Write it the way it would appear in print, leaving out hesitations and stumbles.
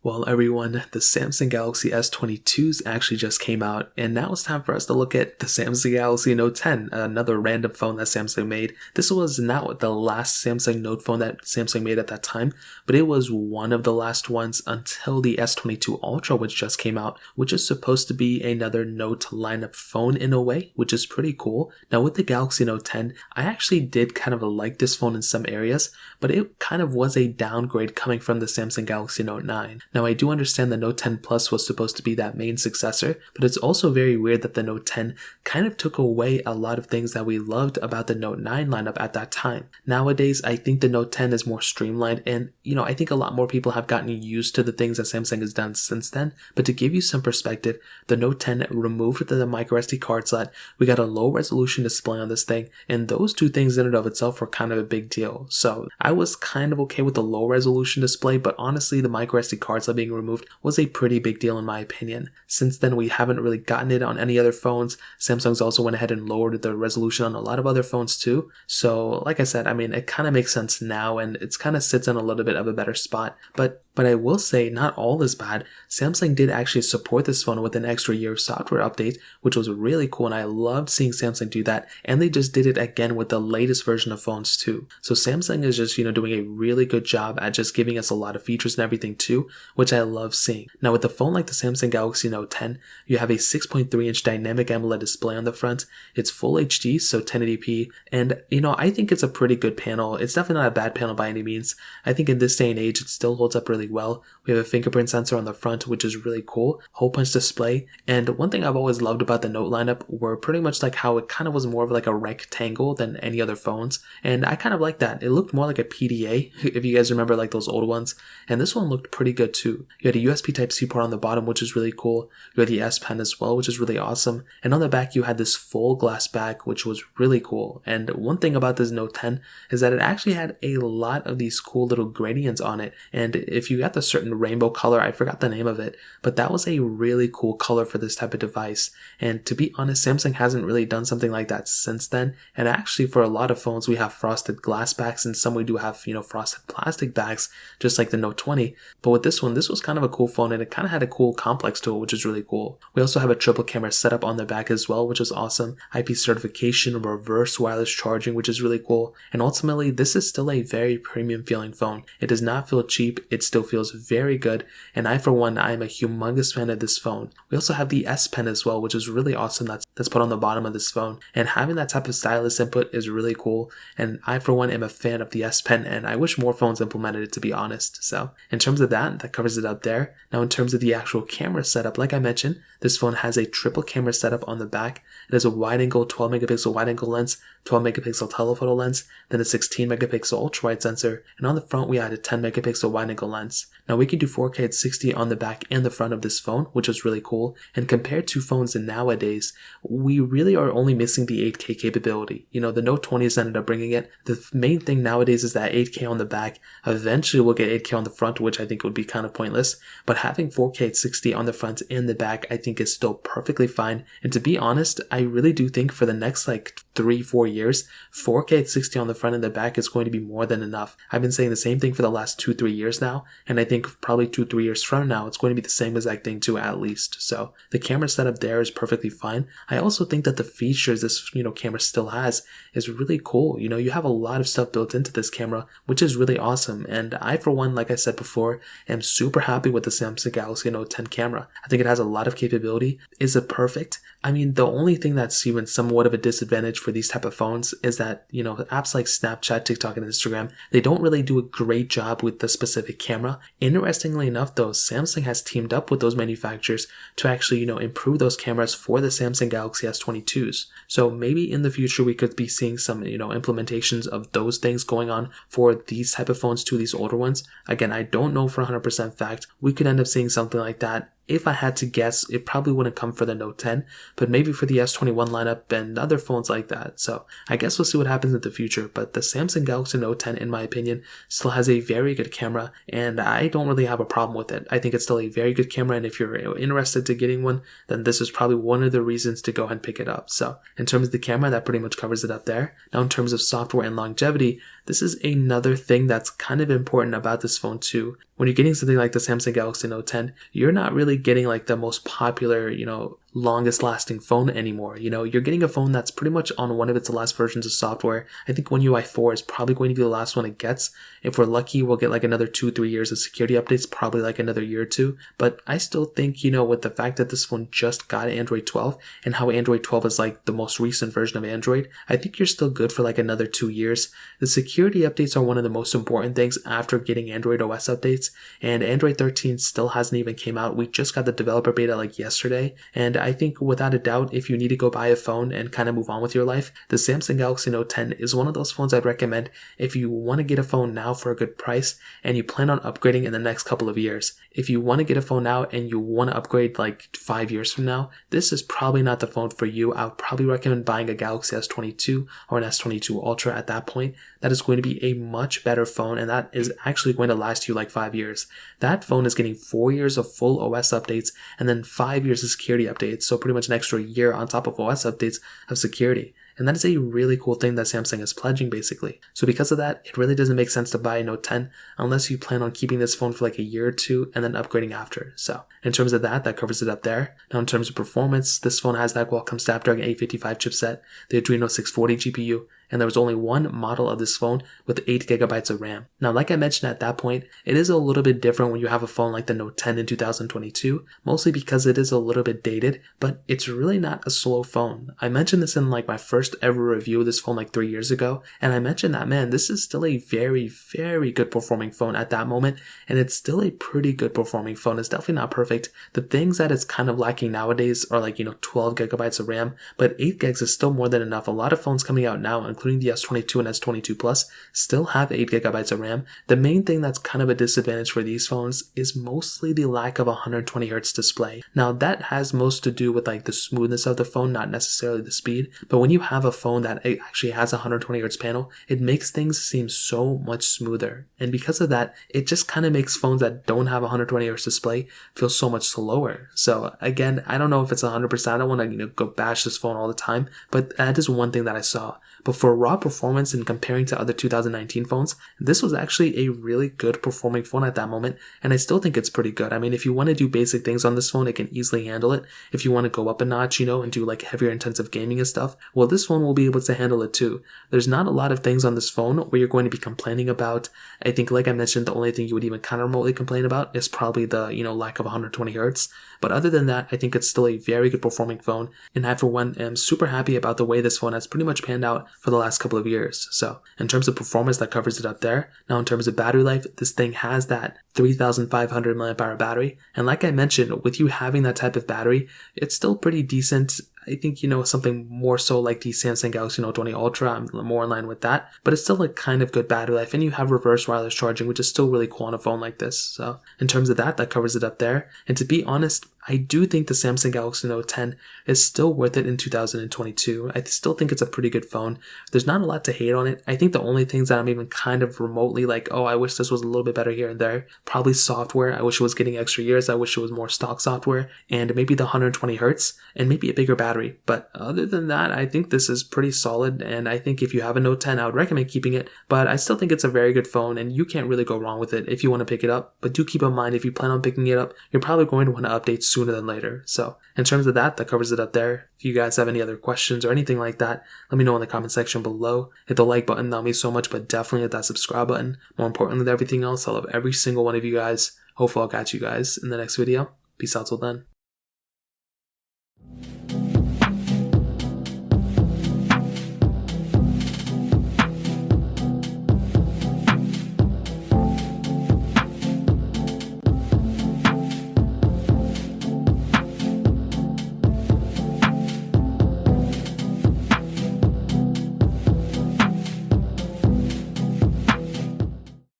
Well, everyone, the Samsung Galaxy S22s actually just came out, and now it's time for us to look at the Samsung Galaxy Note 10, another random phone that Samsung made. This was not the last Samsung Note phone that Samsung made at that time, but it was one of the last ones until the S22 Ultra, which just came out, which is supposed to be another Note lineup phone in a way, which is pretty cool. Now, with the Galaxy Note 10, I actually did kind of like this phone in some areas, but it kind of was a downgrade coming from the Samsung Galaxy Note 9. Now, I do understand the Note 10 Plus was supposed to be that main successor, but it's also very weird that the Note 10 kind of took away a lot of things that we loved about the Note 9 lineup at that time. Nowadays, I think the Note 10 is more streamlined, and I think a lot more people have gotten used to the things that Samsung has done since then. But to give you some perspective, the Note 10 removed the microSD card slot. We got a low resolution display on this thing, and those two things in and of itself were kind of a big deal. So I was kind of okay with the low resolution display, but honestly, the microSD card slot being removed was a pretty big deal in my opinion. Since then, we haven't really gotten it on any other phones. Samsung's also went ahead and lowered the resolution on a lot of other phones too. So like I said, I mean, it kind of makes sense now, and it's kind of sits in a little bit of a better spot. But I will say not all is bad. Samsung did actually support this phone with an extra year of software update, which was really cool, and I loved seeing Samsung do that. And they just did it again with the latest version of phones too. So Samsung is just, doing a really good job at just giving us a lot of features and everything too, which I love seeing. Now with a phone like the Samsung Galaxy Note 10, you have a 6.3-inch dynamic AMOLED display on the front. It's full HD, so 1080p, and I think it's a pretty good panel. It's definitely not a bad panel by any means. I think in this day and age, it still holds up really well. We have a fingerprint sensor on the front, which is really cool. Hole punch display. And one thing I've always loved about the Note lineup were pretty much like how it kind of was more of like a rectangle than any other phones. And I kind of like that. It looked more like a PDA, if you guys remember like those old ones. And this one looked pretty good too. You had a USB Type-C port on the bottom, which is really cool. You had the S Pen as well, which is really awesome. And on the back, you had this full glass back, which was really cool. And one thing about this Note 10 is that it actually had a lot of these cool little gradients on it. And if you got the certain rainbow color, I forgot the name of it, but that was a really cool color for this type of device. And to be honest, Samsung hasn't really done something like that since then. And actually for a lot of phones, we have frosted glass backs, and some we do have, frosted plastic backs, just like the Note 20. But with this one, this was kind of a cool phone, and it kind of had a cool complex to it, which is really cool. We also have a triple camera setup on the back as well, which is awesome. IP certification, reverse wireless charging, which is really cool. And ultimately, this is still a very premium feeling phone. It does not feel cheap. It still feels very good, and I for one, I am a humongous fan of this phone. We also have the S Pen as well, which is really awesome. That's put on the bottom of this phone, and having that type of stylus input is really cool, and I for one am a fan of the S Pen, and I wish more phones implemented it, to be honest. So in terms of that covers it up there. Now in terms of the actual camera setup, like I mentioned, this phone has a triple camera setup on the back. It has a wide angle 12 megapixel wide angle lens, 12 megapixel telephoto lens, then a 16 megapixel ultra wide sensor, and on the front we had a 10 megapixel wide angle lens. Now we can do 4K at 60 on the back and the front of this phone, which is really cool. And compared to phones nowadays, we really are only missing the 8K capability. The Note 20s ended up bringing it. The main thing nowadays is that 8K on the back. Eventually we'll get 8K on the front, which I think would be kind of pointless. But having 4K at 60 on the front and the back, I think is still perfectly fine. And to be honest, I really do think for the next 3-4 years, 4K at 60 on the front and the back is going to be more than enough. I've been saying the same thing for the last 2-3 years now, and I think probably 2-3 years from now, it's going to be the same exact thing too, at least. So the camera setup there is perfectly fine. I also think that the features this camera still has is really cool. You have a lot of stuff built into this camera, which is really awesome. And I, for one, like I said before, am super happy with the Samsung Galaxy Note 10 camera. I think it has a lot of capability. Is it perfect? I mean, the only thing that's even somewhat of a disadvantage for these type of phones is that, apps like Snapchat, TikTok, and Instagram, they don't really do a great job with the specific camera. Interestingly enough, though, Samsung has teamed up with those manufacturers to actually, improve those cameras for the Samsung Galaxy S22s. So maybe in the future, we could be seeing some, implementations of those things going on for these type of phones too, these older ones. Again, I don't know for 100% fact. We could end up seeing something like that. If I had to guess, it probably wouldn't come for the Note 10, but maybe for the S21 lineup and other phones like that. So I guess we'll see what happens in the future, but the Samsung Galaxy Note 10, in my opinion, still has a very good camera, and I don't really have a problem with it. I think it's still a very good camera, and if you're interested to getting one, then this is probably one of the reasons to go ahead and pick it up. So in terms of the camera, that pretty much covers it up there. Now in terms of software and longevity, this is another thing that's kind of important about this phone too. When you're getting something like the Samsung Galaxy Note 10, you're not really getting like the most popular, longest lasting phone anymore. You're getting a phone that's pretty much on one of its last versions of software. I think One UI 4 is probably going to be the last one it gets. If we're lucky, we'll get like another 2-3 years of security updates, probably like another year or two. But I still think, with the fact that this phone just got Android 12 and how Android 12 is like the most recent version of Android, I think you're still good for like another 2 years. The security updates are one of the most important things after getting Android OS updates, and Android 13 still hasn't even came out. We just got the developer beta like yesterday, and I think without a doubt, if you need to go buy a phone and kind of move on with your life, the Samsung Galaxy Note 10 is one of those phones I'd recommend if you want to get a phone now for a good price and you plan on upgrading in the next couple of years. If you want to get a phone now and you want to upgrade like 5 years from now, this is probably not the phone for you. I would probably recommend buying a Galaxy S22 or an S22 Ultra at that point. That is going to be a much better phone, and that is actually going to last you like 5 years. That phone is getting 4 years of full OS updates and then 5 years of security updates, so pretty much an extra year on top of OS updates of security. And that is a really cool thing that Samsung is pledging basically. So because of that, it really doesn't make sense to buy a Note 10 unless you plan on keeping this phone for like a year or two and then upgrading after. So in terms of that covers it up there. Now in terms of performance, this phone has that Qualcomm Snapdragon 855 chipset, the Adreno 640 GPU, and there was only one model of this phone with 8GB of RAM. Now, like I mentioned at that point, it is a little bit different when you have a phone like the Note 10 in 2022, mostly because it is a little bit dated, but it's really not a slow phone. I mentioned this in like my first ever review of this phone like 3 years ago, and I mentioned that, man, this is still a very, very good performing phone at that moment, and it's still a pretty good performing phone. It's definitely not perfect. The things that it's kind of lacking nowadays are like, 12GB of RAM, but 8GB is still more than enough. A lot of phones coming out now, including the S22 and S22 Plus, still have 8GB of RAM. The main thing that's kind of a disadvantage for these phones is mostly the lack of a 120Hz display. Now that has most to do with like the smoothness of the phone, not necessarily the speed, but when you have a phone that actually has a 120Hz panel, it makes things seem so much smoother. And because of that, it just kind of makes phones that don't have a 120Hz display feel so much slower. So again, I don't know if it's 100%. I don't want to go bash this phone all the time, but that is one thing that I saw. But for raw performance and comparing to other 2019 phones, this was actually a really good performing phone at that moment, and I still think it's pretty good. I mean, if you want to do basic things on this phone, it can easily handle it. If you want to go up a notch, and do like heavier intensive gaming and stuff, well, this phone will be able to handle it too. There's not a lot of things on this phone where you're going to be complaining about. I think, like I mentioned, the only thing you would even kind of remotely complain about is probably the, lack of 120Hz. But other than that, I think it's still a very good performing phone, and I, for one, am super happy about the way this phone has pretty much panned out for the last couple of years. So in terms of performance, that covers it up there. Now in terms of battery life, this thing has that 3500 mAh battery, and like I mentioned, with you having that type of battery, it's still pretty decent. I think, something more so like the Samsung Galaxy Note 20 Ultra, I'm more in line with that, but it's still a kind of good battery life, and you have reverse wireless charging, which is still really cool on a phone like this. So in terms of that covers it up there. And to be honest, I do think the Samsung Galaxy Note 10 is still worth it in 2022. I still think it's a pretty good phone. There's not a lot to hate on it. I think the only things that I'm even kind of remotely like, oh, I wish this was a little bit better here and there, probably software. I wish it was getting extra years. I wish it was more stock software, and maybe the 120Hz, and maybe a bigger battery. But other than that, I think this is pretty solid, and I think if you have a Note 10, I would recommend keeping it, but I still think it's a very good phone, and you can't really go wrong with it if you want to pick it up. But do keep in mind, if you plan on picking it up, you're probably going to want to update sooner than later. So in terms of that covers it up there. If you guys have any other questions or anything like that, let me know in the comment section below. Hit the like button, that'll mean so much, but definitely hit that subscribe button. More importantly than everything else, I love every single one of you guys. Hopefully I'll catch you guys in the next video. Peace out till then.